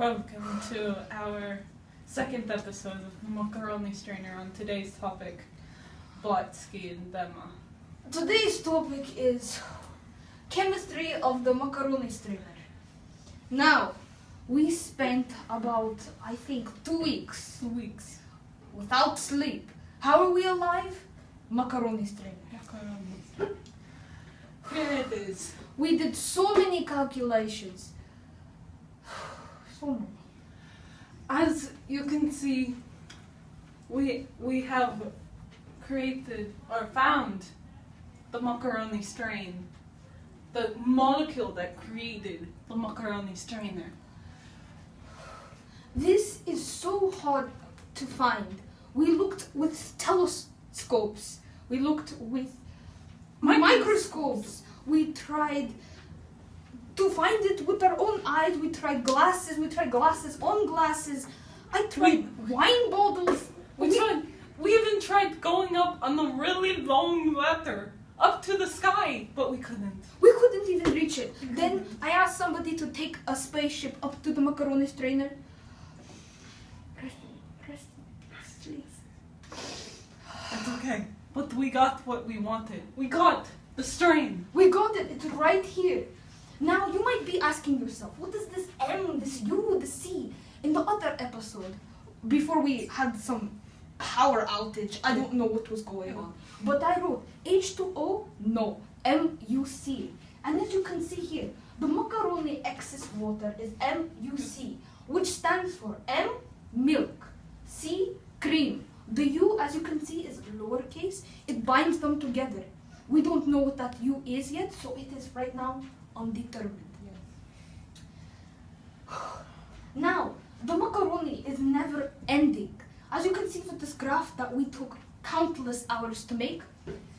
Welcome to our second episode of the Mucaroni Strainer on today's topic, Blotski and Dema. Today's topic is chemistry of the Mucaroni Strainer. Now, we spent about, I think, 2 weeks 2 weeks. without sleep. How are we alive? Macaroni Strainer. Mucaroni. Here it is. We did so many calculations. So many. As you can see, we have created or found the Mucaroni strain, the molecule that created the Mucaroni strainer. This is so hard to find. We looked with telescopes. We looked with microscopes. We tried to find it with our own eyes. We tried glasses. We tried glasses on glasses. I tried wine bottles. We even tried going up on a really long ladder up to the sky, but we couldn't. We couldn't even reach it. Then I asked somebody to take a spaceship up to the Mucaroni strainer. Preston, please. It's okay. But we got what we wanted. We got the strain. We got it. It's right here. Now you might be asking yourself, what is this M, this U, the C? In the other episode, before we had some power outage, I don't know what was going on, but I wrote H2O, no, MUC. And as you can see here, the macaroni excess water is MUC, which stands for M, milk, C, cream. The U, as you can see, is lowercase. It binds them together. We don't know what that U is yet, so it is right now undetermined. Now, the macaroni is never ending. As you can see with this graph that we took countless hours to make,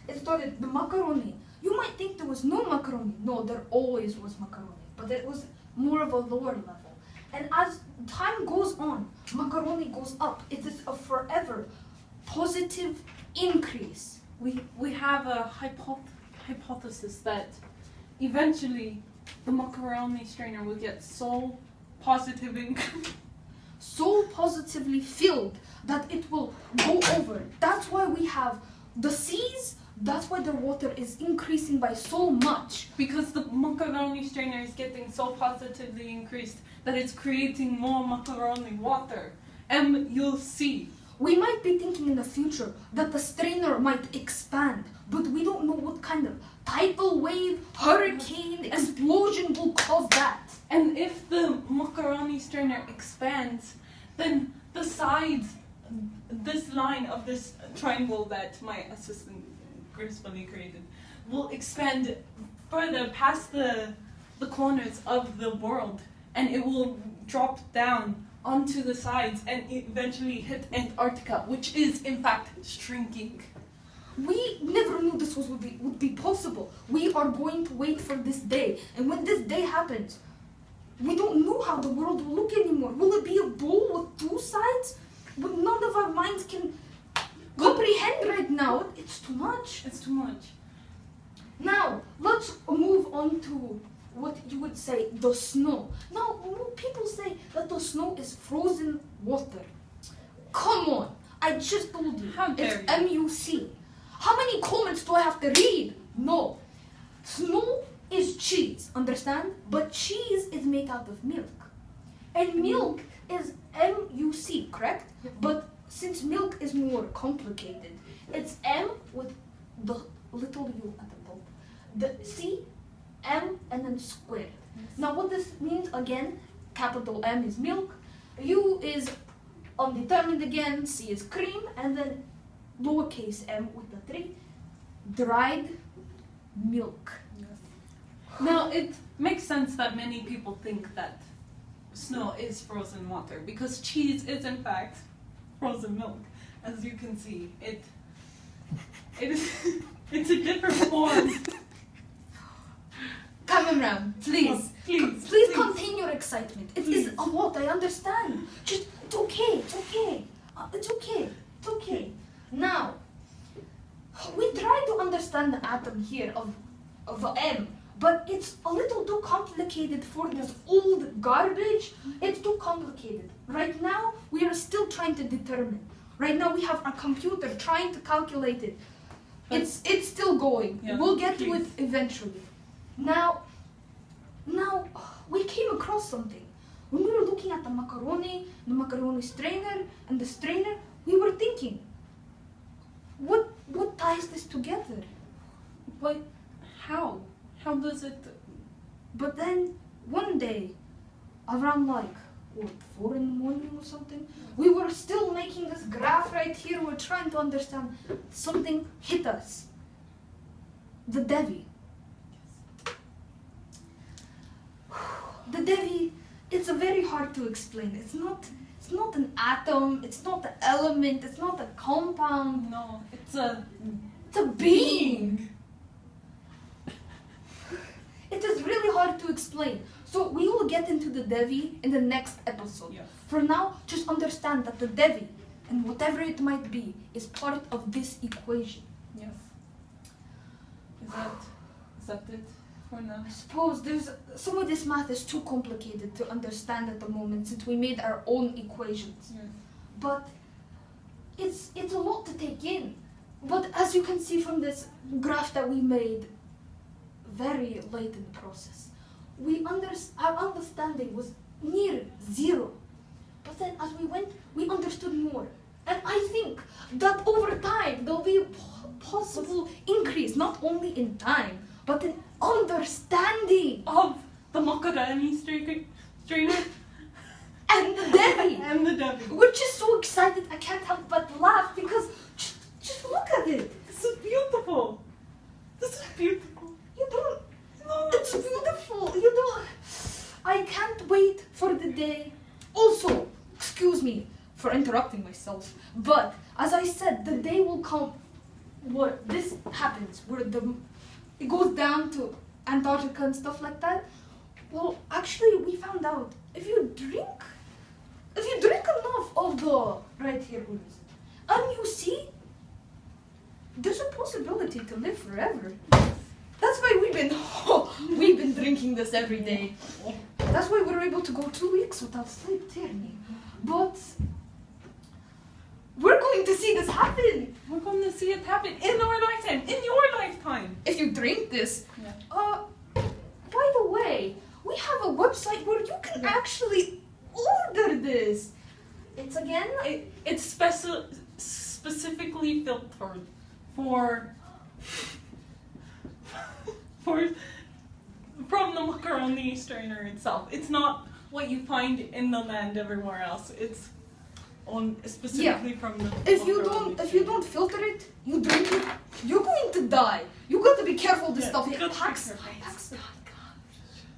it started the macaroni. You might think there was no macaroni. No, there always was macaroni, but it was more of a lower level. And as time goes on, macaroni goes up. It is a forever positive increase. We have a hypothesis that eventually the Mucaroni strainer will get so positive increase. So positively filled that it will go over. That's why we have the seas. That's why the water is increasing by so much. Because the Mucaroni strainer is getting so positively increased that it's creating more macaroni water. And you'll see. We might be thinking in the future that the strainer might expand, but we don't know what kind of tidal wave, hurricane, explosion will cause that. And if the Mucaroni strainer expands, then the sides, this line of this triangle that my assistant gracefully created, will expand further past the corners of the world, and it will drop down onto the sides and eventually hit Antarctica, which is in fact shrinking. We never knew this would be possible. We are going to wait for this day, and when this day happens, we don't know how the world will look anymore. Will it be a bowl with 2 sides? But none of our minds can comprehend right now. It's too much. It's too much. Now, let's move on to what you would say, the snow. Now, people say that the snow is frozen water. Come on, I just told you. How dare it's MUC. How many comments do I have to read? No. Snow is cheese, understand? But cheese is made out of milk. And milk is MUC, correct? But since milk is more complicated, it's M with the little U at the top. The C, M, and then squared. Now what this means, again, capital M is milk, U is undetermined again, C is cream, and then lowercase m with the 3, dried milk. Now, it makes sense that many people think that snow is frozen water, because cheese is in fact frozen milk. As you can see, it is it's a different form. Cameraman, please. Please contain your excitement. It is a lot, I understand. Just, it's okay. It's okay. Now, we try to understand the atom here of the M, but it's a little too complicated for this old garbage. It's too complicated. Right now, we are still trying to determine. Right now, we have a computer trying to calculate it. It's still going. Yeah, We'll get to please. it eventually. Now, we came across something. When we were looking at the macaroni strainer, and the strainer, we were thinking, what ties this together? But how? How does it? But then one day, around like 4 in the morning or something, we were still making this graph right here. We're trying to understand. Something hit us. The Devi. The Devi. It's very hard to explain. It's not an atom. It's not an element. It's not a compound. No, it's a being. It is really hard to explain. So we will get into the Devi in the next episode. Yes. For now, just understand that the Devi, and whatever it might be, is part of this equation. Yes. Is that it for now? I suppose some of this math is too complicated to understand at the moment since we made our own equations. Yes. But it's a lot to take in. But as you can see from this graph that we made, very late in the process, our understanding was near zero. But then as we went, we understood more. And I think that over time there'll be a possible increase, not only in time, but in understanding Of the Mucaroni strainer and the Devi. and the Devi. We're just so excited, I can't help but laugh because just look at it. This is beautiful. This is beautiful. You don't. No, It's beautiful. You don't. I can't wait for the day. Also, excuse me for interrupting myself, but as I said, the day will come where this happens, where it goes down to Antarctica and stuff like that. Well, actually, we found out if you drink enough of the right here, what is it? And you see, there's a possibility to live forever. That's why we've been drinking this every day. That's why we're able to go 2 weeks without sleep, Tierney. But we're going to see this happen. We're going to see it happen in our lifetime, in your lifetime. If you drink this, Yeah. by the way, we have a website where you can actually order this. It's again, It's specifically filtered for from the macaroni strainer itself. It's not what you find in the land everywhere else. It's on specifically from the if you macaroni don't filter it, you drink it, you're going to die. You got to be careful with this stuff. you It gotta be packs careful.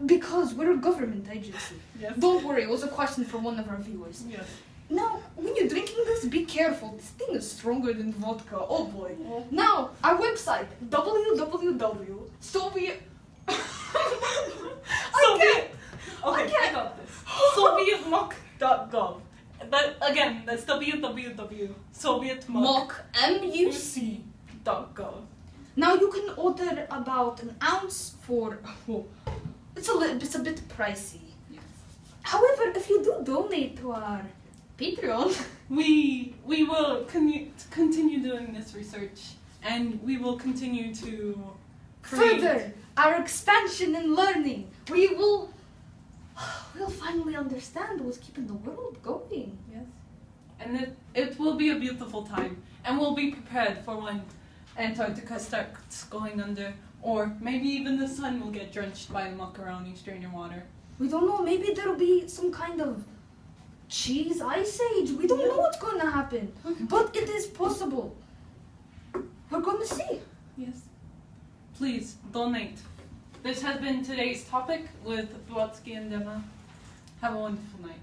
because we're a government agency. Yes. Don't worry, it was a question from one of our viewers. Yes. Now, when you're drinking this, be careful. This thing is stronger than vodka. Oh boy. Oh. Now, our website, www.soviet... Soviet. Okay, I can't. I got this. Sovietmuc.gov. That's www.sovietmuc.gov. MUC. Now you can order about an ounce for... It's a bit pricey. Yes. However, if you do donate to our Patreon, We will continue doing this research, and we will continue to create. further our expansion and learning, we'll finally understand what's keeping the world going. Yes. And it will be a beautiful time, and we'll be prepared for when Antarctica starts going under, or maybe even the sun will get drenched by the macaroni strainer water. We don't know, maybe there'll be some kind of cheese ice age. We don't know what's going to happen, but it is possible. We're going to see. Yes. Please donate. This has been today's topic with Blotski and Dema. Have a wonderful night.